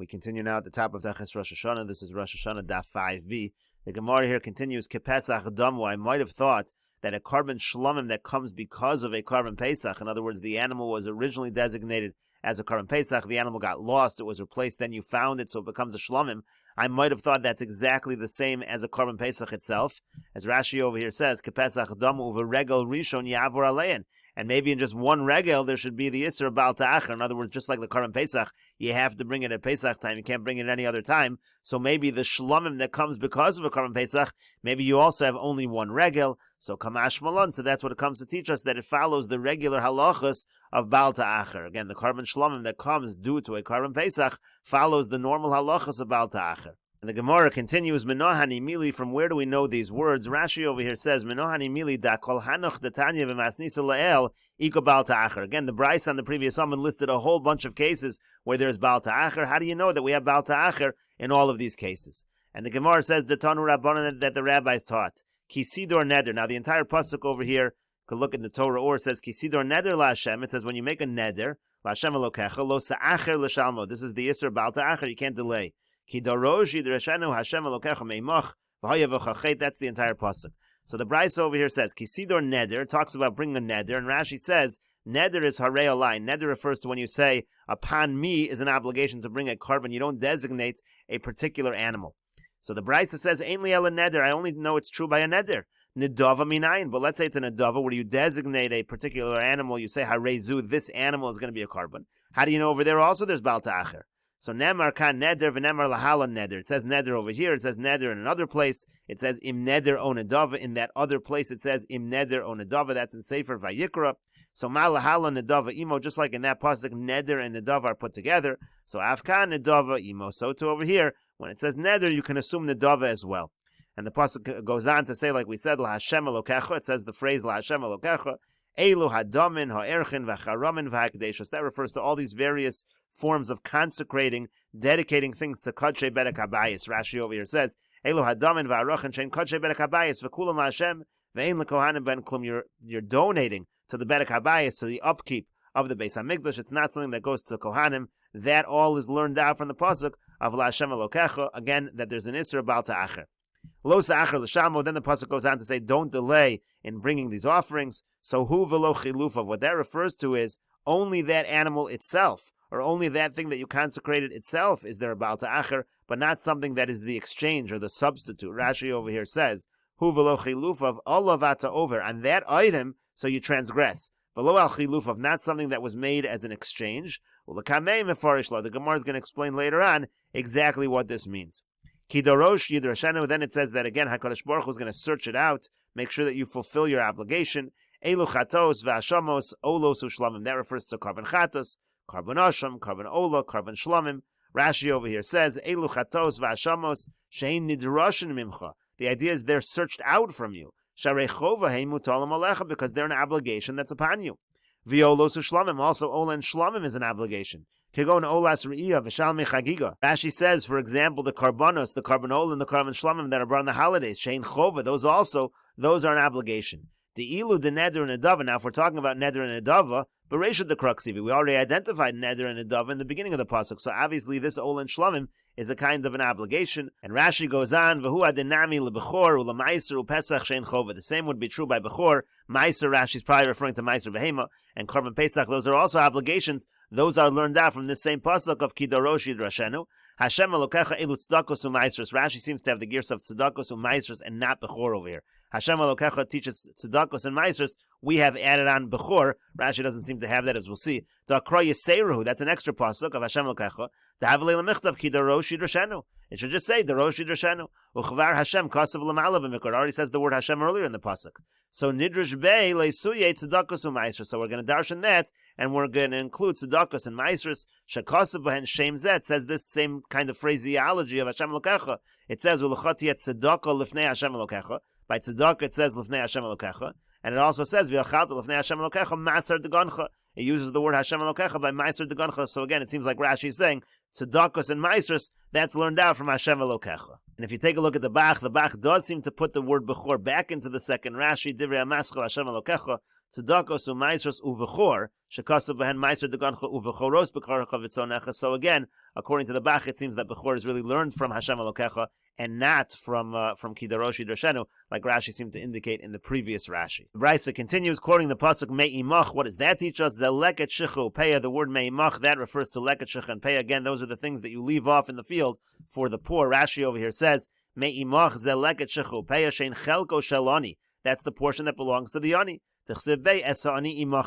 continue now at the top of Rosh Hashana. This is Rosh Hashana Daf 5b. The Gemara here continues, Kepesach Damu. I might have thought that a carbon shlomim that comes because of a carbon pesach, in other words, the animal was originally designated as a carbon pesach, the animal got lost, it was replaced, then you found it, so it becomes a shlomim. I might have thought that's exactly the same as a carbon pesach itself. As Rashi over here says, Kepesach Damu u'v'regel rishon yavor alein. And maybe in just one regel, there should be the Isser Baal Ta'achar. In other words, just like the Karban Pesach, you have to bring it at Pesach time. You can't bring it at any other time. So maybe the Shlomim that comes because of a Karban Pesach, maybe you also have only one regel. So Kamash Malon. So that's what it comes to teach us, that it follows the regular halachas of Baal Ta'achar. Again, the Karban Shlomim that comes due to a Karban Pesach follows the normal halachas of Baal Ta'achar. And the Gemara continues, Menohani Mili, from where do we know these words? Rashi over here says, Menohani Mili da kol hanoch detanya v'masnisa la'el iko Baal Ta'achar. Again, the Bryce on the previous summon listed a whole bunch of cases where there's Baal Ta'achar. How do you know that we have Baal Ta'achar in all of these cases? And the Gemara says, Detanu Rabbanan, that the rabbis taught. Kisidor neder. Now the entire pasuk over here, you could look in the Torah, or it says, Kisidor neder la Hashem. It says, when you make a neder, la Hashem elokecha, lo sa'acher l'shalmo. This is the Isser Baal Ta'achar, you can't delay. That's the entire pasuk. So the Bryce over here says, Kisidor neder, talks about bringing a neder, and Rashi says, neder is harei olai. Neder refers to when you say, upon me is an obligation to bring a carbon. You don't designate a particular animal. So the Bryce says, Ein li ela neder, I only know it's true by a neder. Nedava minayin, but let's say it's a nedava where you designate a particular animal, you say, harezu, this animal is going to be a carbon. How do you know over there also there's Baal Ta'achar? So nemar kan neder v'nemar lahala neder. It says neder over here. It says neder in another place. It says im neder o nedava. In that other place, it says im neder o nedava. That's in Sefer Vayikra. So ma lahala nedava imo. Just like in that pasuk, neder and nedava are put together. So afkan nedava imo. So too over here, when it says neder, you can assume nedava as well. And the pasuk goes on to say, like we said, la Hashem elokecha. It says the phrase la Hashem elokecha. Elu hadamin ha'erchin v'charamin v'hakdeshos. That refers to all these various forms of consecrating, dedicating things to Kodshei Bedek HaBayis. Rashi over here says, Elu hadamin v'arachin shein Kodshei Bedek HaBayis v'kulam la'Hashem v'ein l'kohanim ben klum. You're donating to the Bedek HaBayis, to the upkeep of the Beis HaMikdash. It's not something that goes to Kohanim. That all is learned out from the pasuk of la Hashem elokecha. Again, that there's an Isra Baal Ta'achar. Lo sa'achar l'shamo. Then the pasuk goes on to say, don't delay in bringing these offerings. So hu v'lo chilufav. What that refers to is only that animal itself, or only that thing that you consecrated itself is there a Baal Ta'achar, but not something that is the exchange or the substitute. Rashi over here says, hu v'lo chilufav olavata over, on that item, so you transgress. V'lo al chilufav, not something that was made as an exchange. U'lekamei mefarish lo. The Gemara is going to explain later on exactly what this means. Kidorosh yidrashanu. Then it says that again, HaKadosh Baruch Hu is going to search it out, make sure that you fulfill your obligation. Elu chatos v'ashamos olos u'shlamim. That refers to carbon chatos, carbon asham, carbon ola, carbon shlamim. Rashi over here says, Elu chatos v'ashamos shein nidrashin mimcha. The idea is they're searched out from you. Sharei chova hein mutalim alecha, because they're an obligation that's upon you. V'olos u'shlamim. Also, ola and shlamim is an obligation. Kegon olas re'iyah v'shalmei chagiga. Rashi says, for example, the karbanos, the carbon and the carbon shlamim that are brought on the holidays, shein chova, those are an obligation. The ilu de neder and nedava. Now, if we're talking about neder and nedava, bereisha the kruxivi, we already identified neder and nedava in the beginning of the pasuk. So obviously, this ol and shlamim is a kind of an obligation. And Rashi goes on, v'hu adenami lebechor u'lemaiser u'pesach shein chova. The same would be true by bechor. Meiser, Rashi's probably referring to meiser behema, and carbon pesach. Those are also obligations. Those are learned out from this same pasuk of Kidorosh Yidrashenu. Hashem elokecha elu tzedakos u'maisros. Rashi seems to have the gears of tzedakos u'maisros and not bechor over here. Hashem elokecha teaches tzedakos and maisros. We have added on bechor. Rashi doesn't seem to have that, as we'll see. Da'akra yiseruhu. That's an extra pasuk of Hashem elokecha. Da'avalei lemichtav Kidorosh Yidrashenu. It should just say Dorosh Yidrashenu. Uchvar Hashem kasav l'ma'alav b'mikor. It already says the word Hashem earlier in the pasuk. So Nidrash Bey leisuye tzedakos u'maisros. So we're going to darshan that, and we're going to include tzedakos and maisros. Shekasav b'hen shem zet says this same kind of phraseology of Hashem elokecha. It says u'lechati et tzedakah lifnei Hashem elokecha. By tzedakah it says lifnei Hashem elokecha, and it also says v'yachalta lifnei Hashem elokecha maser degancha. It uses the word Hashem elokecha by maser degancha. So again, it seems like Rashi is saying tzedakos and maisros, that's learned out from Hashem elokecha. And if you take a look at the Bach does seem to put the word bechor back into the second Rashi, divrei hamaschal Hashem elokecha. tzedakos u'maisros uvechor shekasav behen meiser degancha uvechoros b'karcha v'tzonecha. So again, according to the Bach, it seems that bechor is really learned from Hashem Elokecha and not from Kidaroshi Darshenu, like Rashi seemed to indicate in the previous Rashi. The Brisa continues, quoting the pasuk Me'imach. What does that teach us? Zeleket shichu peya. The word Me'imach, that refers to leket shicha and peya. Again, those are the things that you leave off in the field for the poor. Rashi over here says Me'imach zeleket shichu peya shein chelko shelani. That's the portion that belongs to the ani. It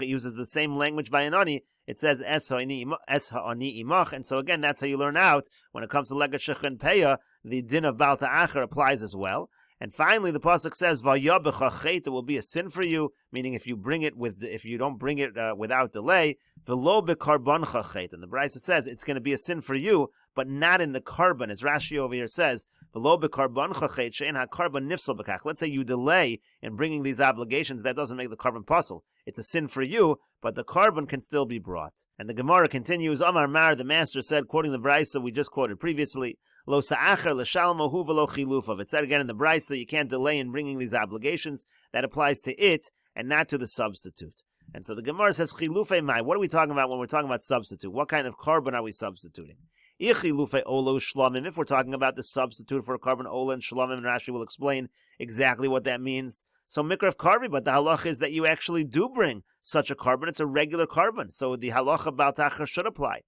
uses the same language by an ani. It says es ha'ani imach, and so again, that's how you learn out when it comes to legat shech and peya. The din of Baal Ta'achar applies as well. And finally, the pasuk says v'yabecha chet, it will be a sin for you, meaning if you don't bring it without delay, v'lo bekarbancha chet. And the Brisa says it's going to be a sin for you, but not in the carbon, as Rashi over here says v'lo bekarbancha chet she'en ha'karban nifsal b'kach. Let's say you delay in bringing these obligations, that doesn't make the carbon puzzle. It's a sin for you, but the carbon can still be brought. And the Gemara continues, Amar Mar, the master said, quoting the Brisa we just quoted previously, Lo sa'acher l'shalmo hu v'lo chilufav. It said again in the Brisa, you can't delay in bringing these obligations. That applies to it and not to the substitute. And so the Gemara says, chilufei mai. What are we talking about when we're talking about substitute? What kind of carbon are we substituting? If we're talking about the substitute for a carbon ola and shlamim, and Rashi will explain exactly what that means. So mikra of karbi, but the halacha is that you actually do bring such a carbon. It's a regular carbon. So the halacha Baal Ta'achar should apply.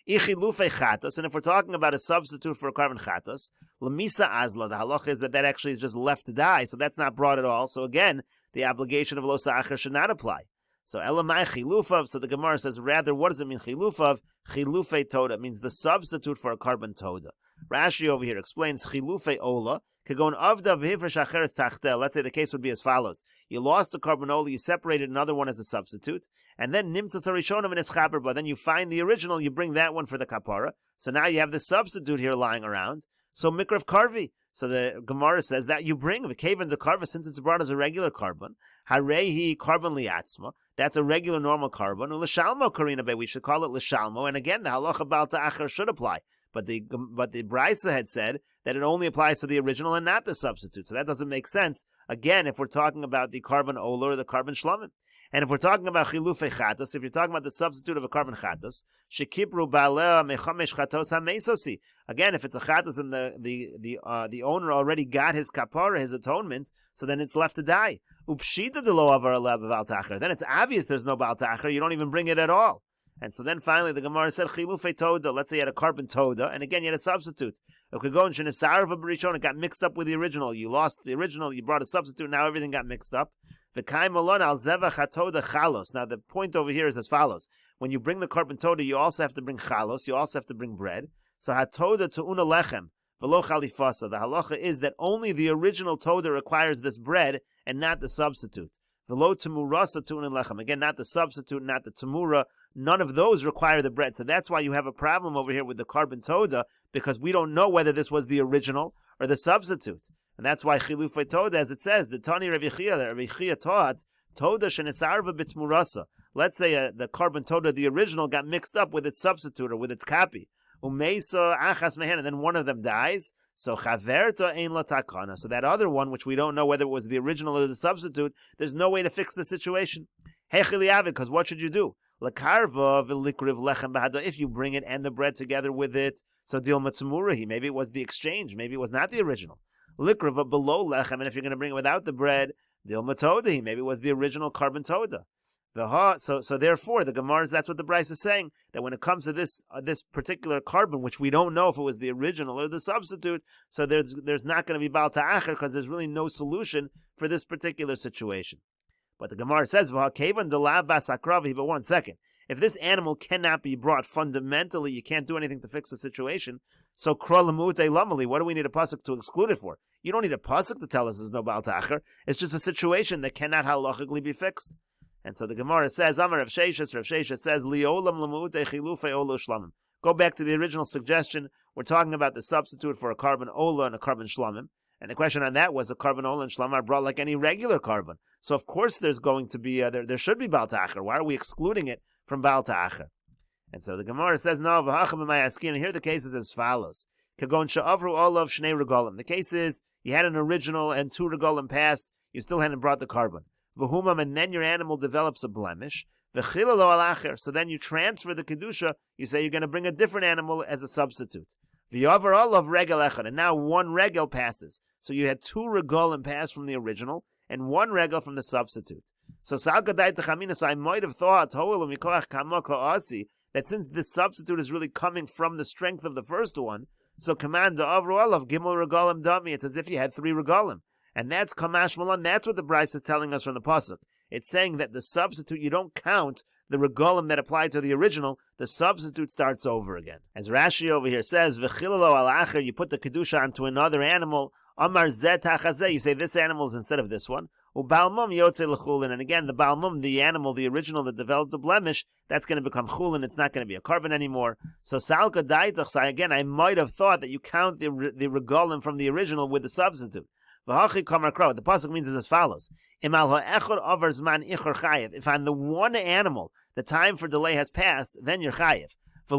Chatos, and if we're talking about a substitute for a carbon chatos, lemisa azla, the halacha is that actually is just left to die, so that's not brought at all. So again, the obligation of lo sa'achar should not apply. So elamai chilufav, so the Gemara says, rather, what does it mean chilufav? Chilufei toda means the substitute for a carbon toda. Rashi over here explains chilufei ola, kagon avda v'hivresh acheres tachtel. Let's say the case would be as follows. You lost a carbon ola, you separated another one as a substitute, and then nimtzas harishonim and eschaper, but then you find the original, you bring that one for the kapara. So now you have the substitute here lying around. So mikra of karvi. So the Gemara says that you bring the kavan to karva, since it's brought as a regular carbon. Harehi carbon liatzma. That's a regular normal carbon. L'shalmo karina be. We should call it l'shalmo. And again, the halacha Baal Ta'achar should apply. But the Brisa had said that it only applies to the original and not the substitute. So that doesn't make sense. Again, if we're talking about the carbon ola or the carbon shlamim. And if we're talking about chilufei chatos, if you're talking about the substitute of a carbon chatos, shekipru ba'aleh mechamesh chatos hamesosi. Again, if it's a chatos and the owner already got his kapara, his atonement, so then it's left to die. Upshita de lo avar aleh b'Baal Ta'achar. Then it's obvious there's no Baal Ta'achar. You don't even bring it at all. And so then finally the Gemara said chilufei toda. Let's say you had a carbon toda, and again you had a substitute. It got mixed up with the original. You lost the original, you brought a substitute, now everything got mixed up. Now the point over here is as follows. When you bring the carbon toda, you also have to bring chalos, you also have to bring bread. So hatoda tu'una lechem, v'lo chalifasa. The halacha is that only the original toda requires this bread and not the substitute. V'lo temurasa tu'una lechem. Again, not the substitute, not the temura. None of those require the bread. So that's why you have a problem over here with the carbon toda, because we don't know whether this was the original or the substitute. And that's why chilufei toda, as it says, the Tani Rabbi Chia taught, toda shenesarva bitmurasa. Let's say the carbon toda, the original, got mixed up with its substitute or with its copy. Umeisa achas mehen, and then one of them dies. So chaverta ein la takana. So that other one, which we don't know whether it was the original or the substitute, there's no way to fix the situation. Hechili because what should you do? Lakarva v'likriv lechem b'hada. If you bring it and the bread together with it, so dil matzmurahi. Maybe it was the exchange. Maybe it was not the original. Likriva below lechem, and if you're going to bring it without the bread, dil matodahi. Maybe it was the original carbon toda. So therefore, the Gemara, that's what the Brisa is saying, that when it comes to this particular carbon, which we don't know if it was the original or the substitute, so there's not going to be Baal Ta'achar because there's really no solution for this particular situation. But the Gemara says, but 1 second. If this animal cannot be brought fundamentally, you can't do anything to fix the situation. So krolamute lamali, what do we need a pasuk to exclude it for? You don't need a pasuk to tell us there's no Baal Ta'achar. It's just a situation that cannot halachically be fixed. And so the Gemara says, Amar Rav Sheshes says, Liolam lamute chilufei olo shlamim. Go back to the original suggestion. We're talking about the substitute for a carbon ola and a carbon shlamim. And the question on that was, a carbon ola and shlamim are brought like any regular carbon. So of course there's going to be, there should be Baal Ta'achar. Why are we excluding it from Baal Ta'achar? And so the Gemara says, no, and here the case is as follows. Kagon sha'avru olav shnei regalim. The case is, you had an original and 2 regalim passed, you still hadn't brought the carbon. v'humam, and then your animal develops a blemish, v'chila lo alacher, so then you transfer the kedusha, you say you're going to bring a different animal as a substitute. V'yavar olav regel echad, and now one regel passes. So you had 2 regalim pass from the original, and 1 regel from the substitute. So I might have thought that since this substitute is really coming from the strength of the first one, so command the overall of gimel regalim dami. It's as if you had 3 regalim, and that's kamash malan. That's what the Bryce is telling us from the pasuk. It's saying that the substitute, you don't count the regalim that applied to the original. The substitute starts over again. As Rashi over here says, v'chilalo al acher, you put the kedusha onto another animal. Amar zeh tachazeh, you say this animal is instead of this one. Ubalmum yotze lechulin, and again the balmum, the animal, the original that developed a blemish, that's going to become chulin. It's not going to be a carbon anymore. So salka daitach, so again, I might have thought that you count the regalim from the original with the substitute. V'hachi kamar kro. The pasuk means as follows: Imal ha'echor over zman ichor chayev. If on the one animal the time for delay has passed, then you're chayev. But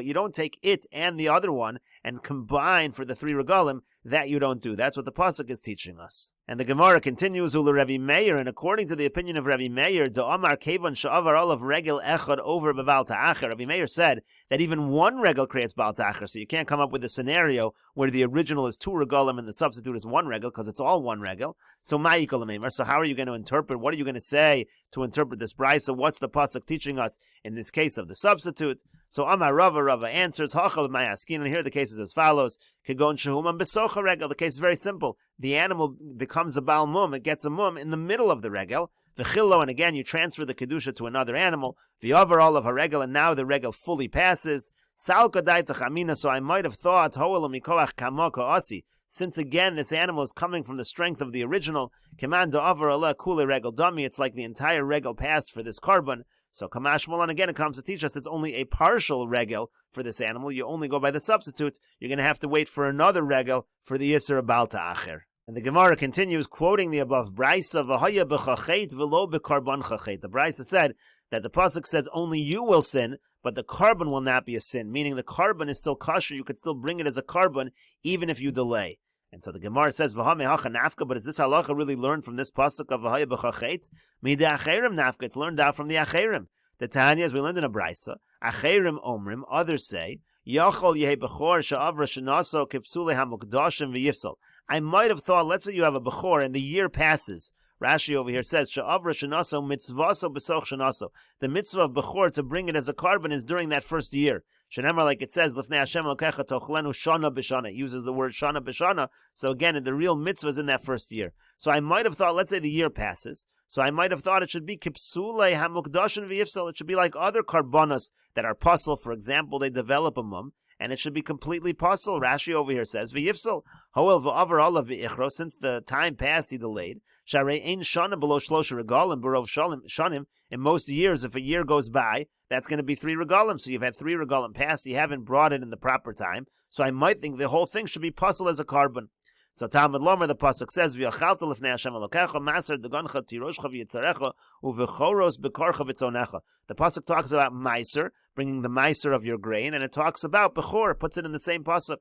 you don't take it and the other one and combine for the 3 regalim. That you don't do. That's what the pasuk is teaching us. And the Gemara continues, Ula Rabbi Meir, and according to the opinion of Rabbi Meir, Da'amar Kevon Sha'avar Olav Regel Echad over B'Bal Ta'acher. Rabbi Meir said that even 1 regel creates Bal Ta'acher, so you can't come up with a scenario where the original is 2 regalim and the substitute is 1 regel, because it's all 1 regel. So Ma'ikol Meimar. So how are you going to interpret? What are you going to say to interpret this brisa? What's the pasuk teaching us in this case of the substitute? So Amar Rava answers, Hachav Mayaskin, and here the case is as follows. Kegon Shehumam Besocha Regel. The case is very simple. The animal becomes a Baal Mum, it gets a Mum in the middle of the Regel. V'chillo, and again you transfer the Kedusha to another animal. V'yover all of a Regel, and now the Regel fully passes. Salka Daitach Amina, so I might have thought, Hoel Mikoach Kamoko Asi. Since again this animal is coming from the strength of the original, Command Da'avar Allah Kule Regel Dami, it's like the entire Regel passed for this carbon. So Kamash Malan, again, it comes to teach us it's only a partial regel for this animal. You only go by the substitute. You're going to have to wait for another regel for the Yisr Bal Ta'acher. And the Gemara continues, quoting the above Brisa, V'haya b'chachet v'lo b'karban chachet. The Brisa said that the pasuk says only you will sin, but the carbon will not be a sin, meaning the carbon is still kosher. You could still bring it as a carbon even if you delay. And so the Gemara says, V'hamei hacha nafka, but is this halacha really learned from this pasuk of V'haya b'chachet? Mida acherim nafka, it's learned out from the acherim. The Tanya, as we learned in a brisa, acherim omrim, others say, Yachol yehe bechor she'avra shenaso kipsule hamukdashim v'yifsal. I might have thought, let's say you have a bechor and the year passes. Rashi over here says, she'avra shenaso mitzvaso besoch shenaso. The mitzvah of bechor to bring it as a carbon is during that first year. Shenemar, like it says, Lifnei Hashem Elokecha tochlenu shana b'shana. It uses the word shana b'shana. So again, the real mitzvah is in that first year. So I might have thought, let's say the year passes. So I might have thought it should be kipsule hamukdashin v'yifsal. It should be like other karbonos that are puzzle. For example, they develop a mum, and it should be completely puzzle. Rashi over here says v'yifsal hoel v'avar olav v'ichro. Since the time passed, he delayed. Sharei ein shana below shlosha regalim barov shanim. In most years, if a year goes by, that's going to be 3 regalim. So you've had 3 regalim passed. You haven't brought it in the proper time. So I might think the whole thing should be puzzle as a carbon. So Talmud Lomer, the pasuk says, "V'yachalta lifnei Hashem Elokecha maser degoncha tiroshcha v'yitzarecha uvechoros bekorcha v'tzonecha." The pasuk talks about meiser, bringing the meiser of your grain, and it talks about bechor, puts it in the same pasuk.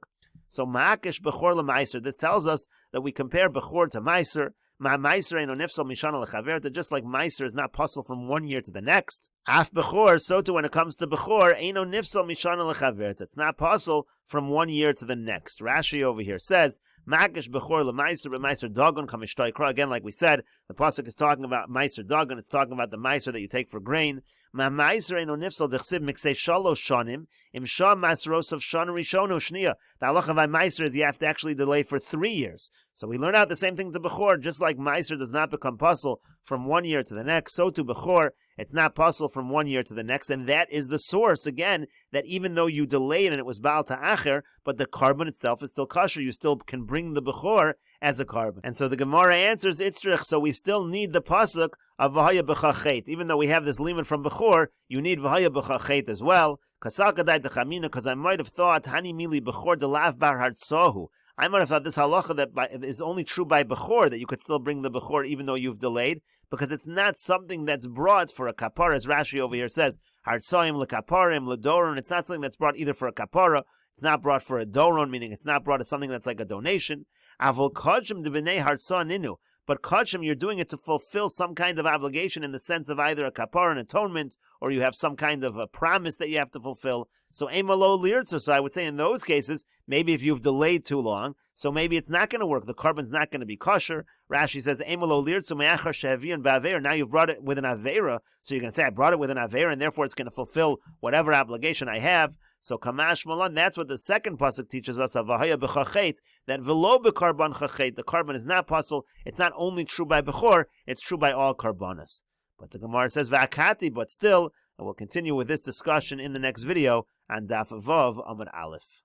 So ma'akish bechor lemeiser. This tells us that we compare bechor to meiser. Ma meiser eino nifsal mishana lechaverta. Just like meiser is not puzzle from one year to the next. Af bechor, so too when it comes to bechor, eino nifsal mishana lechaverta. It's not puzzle from one year to the next. Rashi over here says, Magish bechor lemeiser b'meiser dagon kamishtoikra. Again, like we said, the pasuk is talking about meiser dagon. It's talking about the meiser that you take for grain. Ma meiser eino nifsal dechsib miksei shalosh shanim im sham masros of shan rishono shnia. The halacha by meiser is you have to actually delay for 3 years. So we learn out the same thing to bechor. Just like meiser does not become puzzle from one year to the next, so to bechor, it's not puzzle from one year to the next. And that is the source, again, that even though you delayed and it was Baal Ta'acher, but the carbon itself is still kosher, you still can bring the bechor as a carbon. And so the Gemara answers, Itzrich, so we still need the pasuk of V'haya b'chachet. Even though we have this limit from bechor, you need V'haya b'chachet as well. Because I might have thought, Hani mili bechor delav bar hartsohu. I might have thought this halacha that is only true by bechor, that you could still bring the bechor even though you've delayed, because it's not something that's brought for a kapara, as Rashi over here says, hartsoim lekaparim ledoron. It's not something that's brought either for a kapara, it's not brought for a doron, meaning it's not brought as something that's like a donation. Avol kodjem de b'nei hartsa ninu. But kachim, you're doing it to fulfill some kind of obligation in the sense of either a kapar, an atonement, or you have some kind of a promise that you have to fulfill. So emalo lirtzu. So I would say in those cases, maybe if you've delayed too long, so maybe it's not going to work. The carbon's not going to be kosher. Rashi says emalo lirtzu me'achar she'avian ba'aver. Now you've brought it with an avera, so you're going to say I brought it with an avera, and therefore it's going to fulfill whatever obligation I have. So kamash malan, that's what the second pasuk teaches us of v'haya b'chachet, that v'lo b'karban chachet, the carbon is not pasul. It's not only true by bechor, it's true by all karbanas. But the Gemara says v'akati, but still, and we'll continue with this discussion in the next video on Daf Vav Amud Aleph.